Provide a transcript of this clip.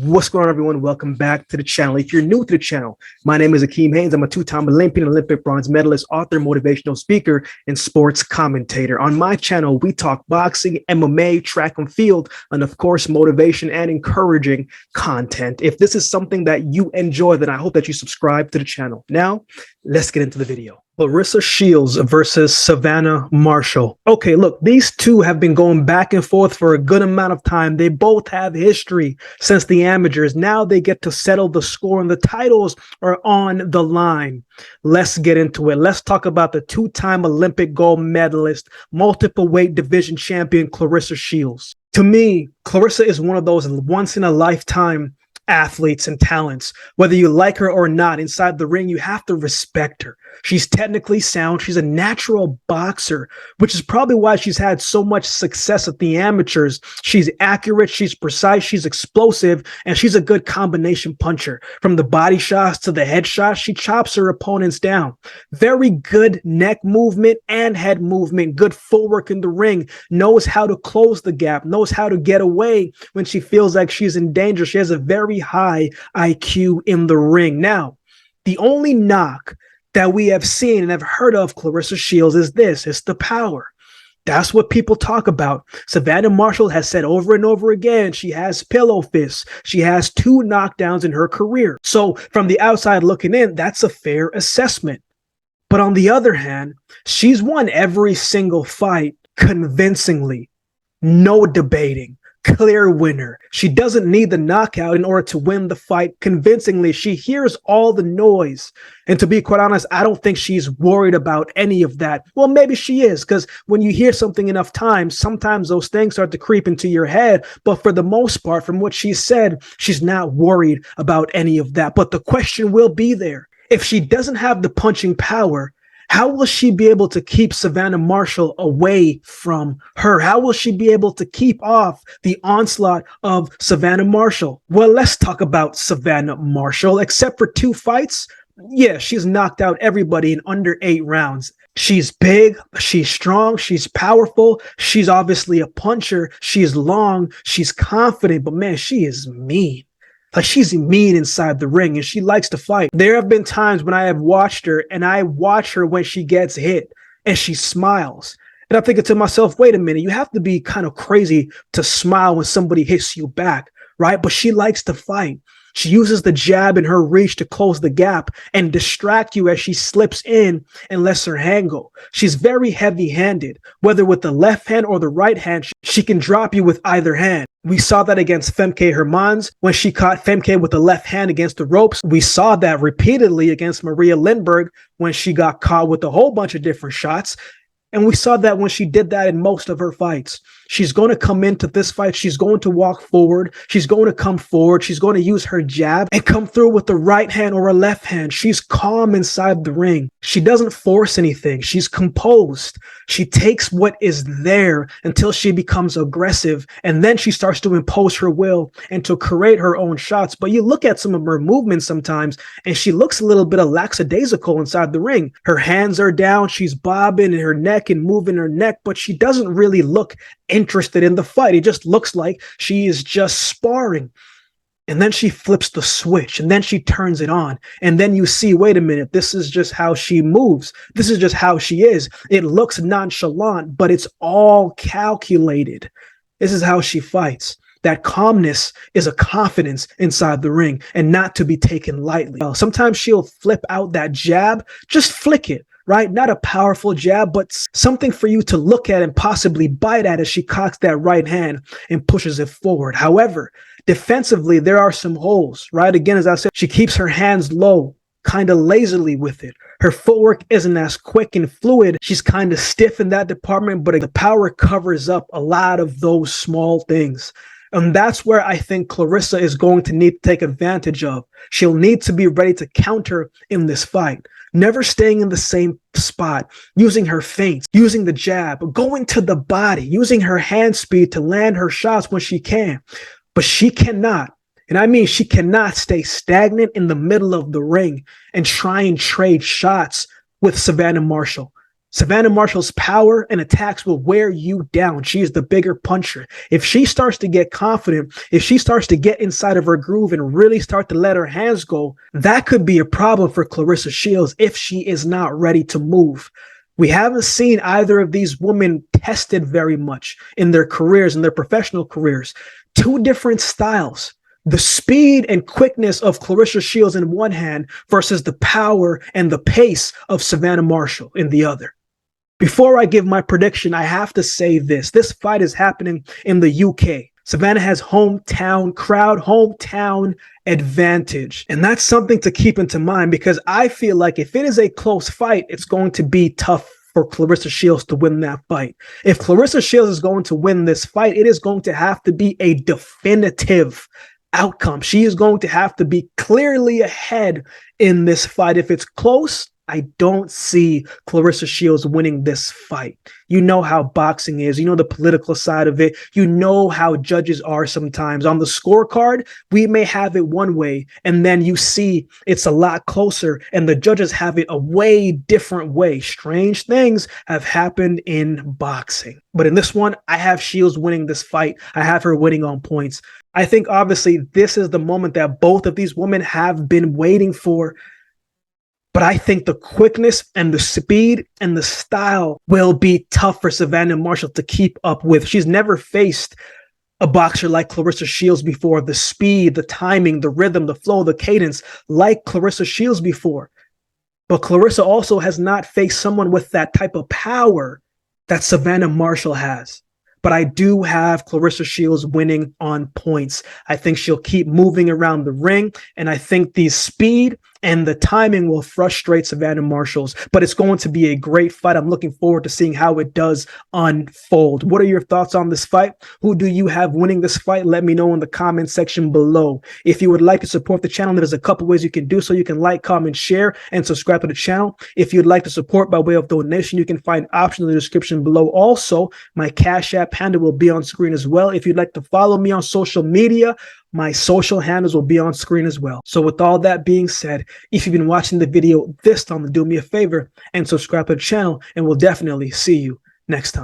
What's going on, everyone? Welcome back to the channel. If you're new to the channel, my name is AkeemHaynes. I'm a two-time Olympian, Olympic bronze medalist, author, motivational speaker, and sports commentator. On my channel, we talk boxing, MMA, track and field, and of course, motivation and encouraging content. If this is something that you enjoy, then I hope that you subscribe to the channel. Now, let's get into the video. Claressa Shields versus Savannah Marshall. Okay, look, these two have been going back and forth for a good amount of time. They both have history since the amateurs. Now they get to settle the score and the titles are on the line. Let's get into it. Let's talk about the two-time Olympic gold medalist, multiple weight division champion, Claressa Shields. To me, Claressa is one of those once-in-a-lifetime athletes and talents. Whether you like her or not, inside the ring, you have to respect her. She's technically sound. She's a natural boxer, which is probably why she's had so much success at the amateurs. She's accurate, she's precise, she's explosive, and she's a good combination puncher. From the body shots to the head shots, she chops her opponents down. Very good neck movement and head movement, good footwork in the ring, knows how to close the gap, knows how to get away when she feels like she's in danger. She has a very high IQ in the ring. Now, the only knock that we have seen and have heard of Claressa Shields is this: it's the power. That's what people talk about. Savannah Marshall has said over and over again, she has pillow fists. She has 2 knockdowns in her career. So from the outside looking in, that's a fair assessment. But on the other hand, she's won every single fight convincingly. No debating. Clear winner. She doesn't need the knockout in order to win the fight convincingly. She hears all the noise. And to be quite honest, I don't think she's worried about any of that. Well, maybe she is, because when you hear something enough times, sometimes those things start to creep into your head. But for the most part, from what she said, she's not worried about any of that. But the question will be there. If she doesn't have the punching power, how will she be able to keep Savannah Marshall away from her? How will she be able to keep off the onslaught of Savannah Marshall? Well, let's talk about Savannah Marshall. Except for 2 fights, yeah, she's knocked out everybody in under 8 rounds. She's big, she's strong, she's powerful, she's obviously a puncher, she's long, she's confident, but man, she is mean. Like, she's mean inside the ring and she likes to fight. There have been times when I have watched her and I watch her when she gets hit and she smiles. And I'm thinking to myself, wait a minute, you have to be kind of crazy to smile when somebody hits you back, right? But she likes to fight. She uses the jab in her reach to close the gap and distract you as she slips in and lets her hand go. She's very heavy-handed. Whether with the left hand or the right hand, she can drop you with either hand. We saw that against AkeemHaynes when she caught Femke with the left hand against the ropes. We saw that repeatedly against Maria Lindbergh when she got caught with a whole bunch of different shots. And we saw that when she did that in most of her fights. She's going to come into this fight. She's going to walk forward. She's going to come forward. She's going to use her jab and come through with the right hand or a left hand. She's calm inside the ring. She doesn't force anything. She's composed. She takes what is there until she becomes aggressive. And then she starts to impose her will and to create her own shots. But you look at some of her movements sometimes, and she looks a little bit of lackadaisical inside the ring. Her hands are down. She's bobbing in her neck and moving her neck, but she doesn't really look interested in the fight. It just looks like she is just sparring. And then she flips the switch and then she turns it on. And then you see, wait a minute, this is just how she moves. This is just how she is. It looks nonchalant, but it's all calculated. This is how she fights. That calmness is a confidence inside the ring and not to be taken lightly. Sometimes she'll flip out that jab, just flick it. Right? Not a powerful jab, but something for you to look at and possibly bite at as she cocks that right hand and pushes it forward. However, defensively, there are some holes, right? Again, as I said, she keeps her hands low, kind of lazily with it. Her footwork isn't as quick and fluid. She's kind of stiff in that department, but the power covers up a lot of those small things. And that's where I think Claressa is going to need to take advantage of. She'll need to be ready to counter in this fight. Never staying in the same spot, using her feints, using the jab, going to the body, using her hand speed to land her shots when she can. But she cannot, and I mean she cannot stay stagnant in the middle of the ring and try and trade shots with Savannah Marshall. Savannah Marshall's power and attacks will wear you down. She is the bigger puncher. If she starts to get confident, if she starts to get inside of her groove and really start to let her hands go, that could be a problem for Claressa Shields if she is not ready to move. We haven't seen either of these women tested very much in their careers, in their professional careers. Two different styles. The speed and quickness of Claressa Shields in one hand versus the power and the pace of Savannah Marshall in the other. Before I give my prediction, I have to say this. This fight is happening in the UK. Savannah has hometown crowd, hometown advantage. And that's something to keep into mind, because I feel like if it is a close fight, it's going to be tough for Claressa Shields to win that fight. If Claressa Shields is going to win this fight, it is going to have to be a definitive outcome. She is going to have to be clearly ahead in this fight. If it's close, I don't see Claressa Shields winning this fight. You know how boxing is. You know the political side of it. You know how judges are sometimes. On the scorecard, we may have it one way, and then you see it's a lot closer, and the judges have it a way different way. Strange things have happened in boxing. But in this one, I have Shields winning this fight. I have her winning on points. I think, obviously, this is the moment that both of these women have been waiting for. But I think the quickness and the speed and the style will be tough for Savannah Marshall to keep up with. She's never faced a boxer like Claressa Shields before. The speed, the timing, the rhythm, the flow, the cadence, like Claressa Shields before. But Claressa also has not faced someone with that type of power that Savannah Marshall has. But I do have Claressa Shields winning on points. I think she'll keep moving around the ring, and I think the speed and the timing will frustrate Savannah Marshall. But it's going to be a great fight. I'm looking forward to seeing how it does unfold. What are your thoughts on this fight? Who do you have winning this fight? Let me know in the comment section below. If you would like to support the channel, there's a couple ways you can do so. You can like, comment, share, and subscribe to the channel. If you'd like to support by way of donation, you can find options in the description below. Also, my Cash App handle will be on screen as well. If you'd like to follow me on social media, my social handles will be on screen as well. So with all that being said, if you've been watching the video this time, do me a favor and subscribe to the channel, and we'll definitely see you next time.